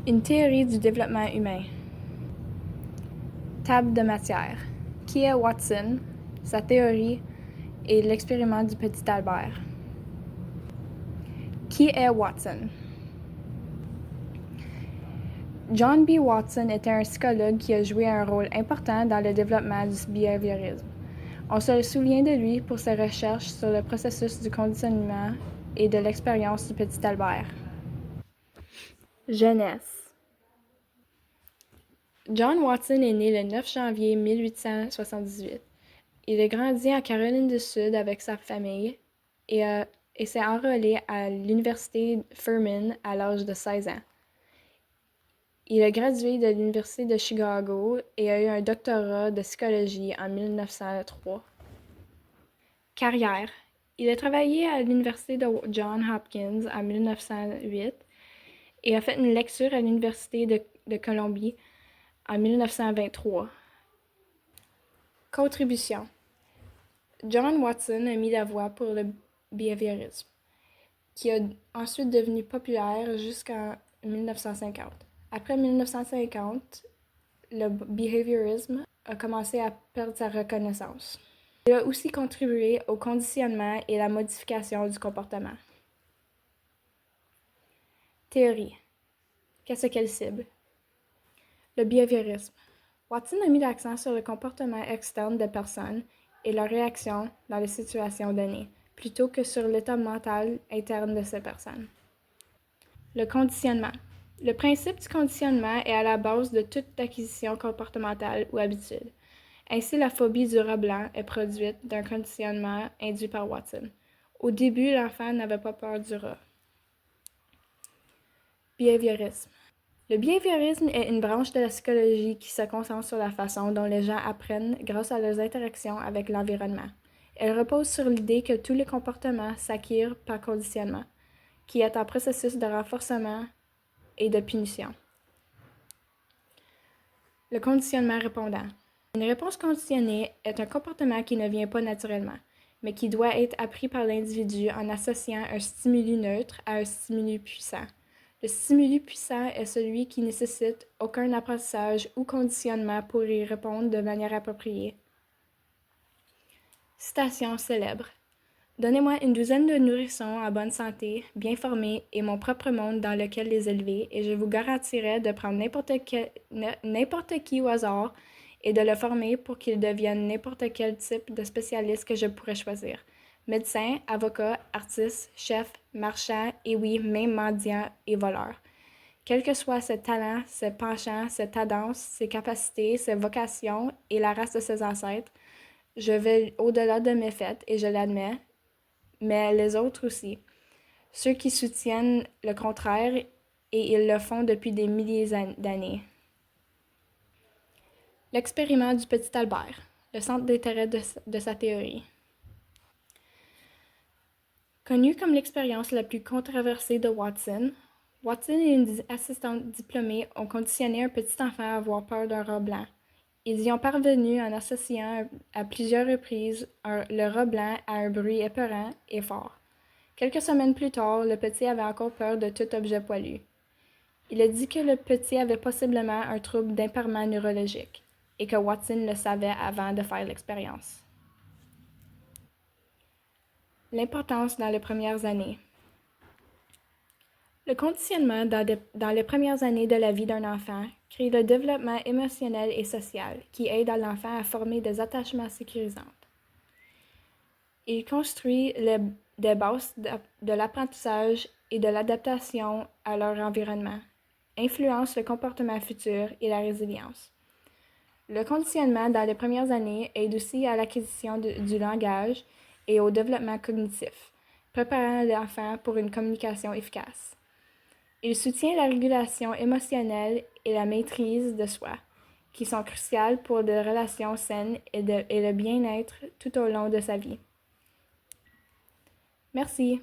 Une théorie du développement humain. Table de matière. Qui est Watson? Sa théorie et l'expériment du petit Albert. Qui est Watson? John B. Watson était un psychologue qui a joué un rôle important dans le développement du behaviorisme. On se souvient de lui pour ses recherches sur le processus du conditionnement et de l'expérience du petit Albert. Jeunesse. John Watson est né le 9 janvier 1878. Il a grandi en Caroline du Sud avec sa famille et s'est enrôlé à l'université Furman à l'âge de 16 ans. Il a gradué de l'université de Chicago et a eu un doctorat de psychologie en 1903. Carrière. Il a travaillé à l'université de Johns Hopkins en 1908 et a fait une lecture à l'université de Columbie en 1923. Contribution. John Watson a mis la voie pour le behaviorisme, qui est ensuite devenu populaire jusqu'en 1950. Après 1950, le behaviorisme a commencé à perdre sa reconnaissance. Il a aussi contribué au conditionnement et la modification du comportement. Théorie. Qu'est-ce qu'elle cible? Le behaviorisme. Watson a mis l'accent sur le comportement externe des personnes et leurs réactions dans les situations données, plutôt que sur l'état mental interne de ces personnes. Le conditionnement. Le principe du conditionnement est à la base de toute acquisition comportementale ou habitude. Ainsi, la phobie du rat blanc est produite d'un conditionnement induit par Watson. Au début, l'enfant n'avait pas peur du rat. Behaviorisme. Le behaviorisme est une branche de la psychologie qui se concentre sur la façon dont les gens apprennent grâce à leurs interactions avec l'environnement. Elle repose sur l'idée que tous les comportements s'acquièrent par conditionnement, qui est un processus de renforcement et de punition. Le conditionnement répondant. Une réponse conditionnée est un comportement qui ne vient pas naturellement, mais qui doit être appris par l'individu en associant un stimuli neutre à un stimuli puissant. Le stimuli puissant est celui qui nécessite aucun apprentissage ou conditionnement pour y répondre de manière appropriée. Citation célèbre. Donnez-moi une douzaine de nourrissons en bonne santé, bien formés et mon propre monde dans lequel les élever, et je vous garantirai de prendre n'importe qui au hasard et de le former pour qu'il devienne n'importe quel type de spécialiste que je pourrais choisir. Médecin, avocat, artiste, chef, marchand et oui, même mendiant et voleur. Quels que soient ses talents, ses penchants, ses tendances, ses capacités, ses vocations et la race de ses ancêtres, je vais au-delà de mes faits et je l'admets, mais les autres aussi. Ceux qui soutiennent le contraire, et ils le font depuis des milliers d'années. L'expériment du petit Albert, le centre d'intérêt de sa théorie. Connue comme l'expérience la plus controversée de Watson, Watson et une assistante diplômée ont conditionné un petit enfant à avoir peur d'un rat blanc. Ils y ont parvenu en associant à plusieurs reprises le rat blanc à un bruit épeurant et fort. Quelques semaines plus tard, le petit avait encore peur de tout objet poilu. Il a dit que le petit avait possiblement un trouble d'impairment neurologique et que Watson le savait avant de faire l'expérience. L'importance dans les premières années. Le conditionnement dans les premières années de la vie d'un enfant crée le développement émotionnel et social qui aide à l'enfant à former des attachements sécurisants. Il construit des bases de l'apprentissage et de l'adaptation à leur environnement, influence le comportement futur et la résilience. Le conditionnement dans les premières années aide aussi à l'acquisition du langage et au développement cognitif, préparant l'enfant pour une communication efficace. Il soutient la régulation émotionnelle et la maîtrise de soi, qui sont cruciales pour des relations saines et le bien-être tout au long de sa vie. Merci.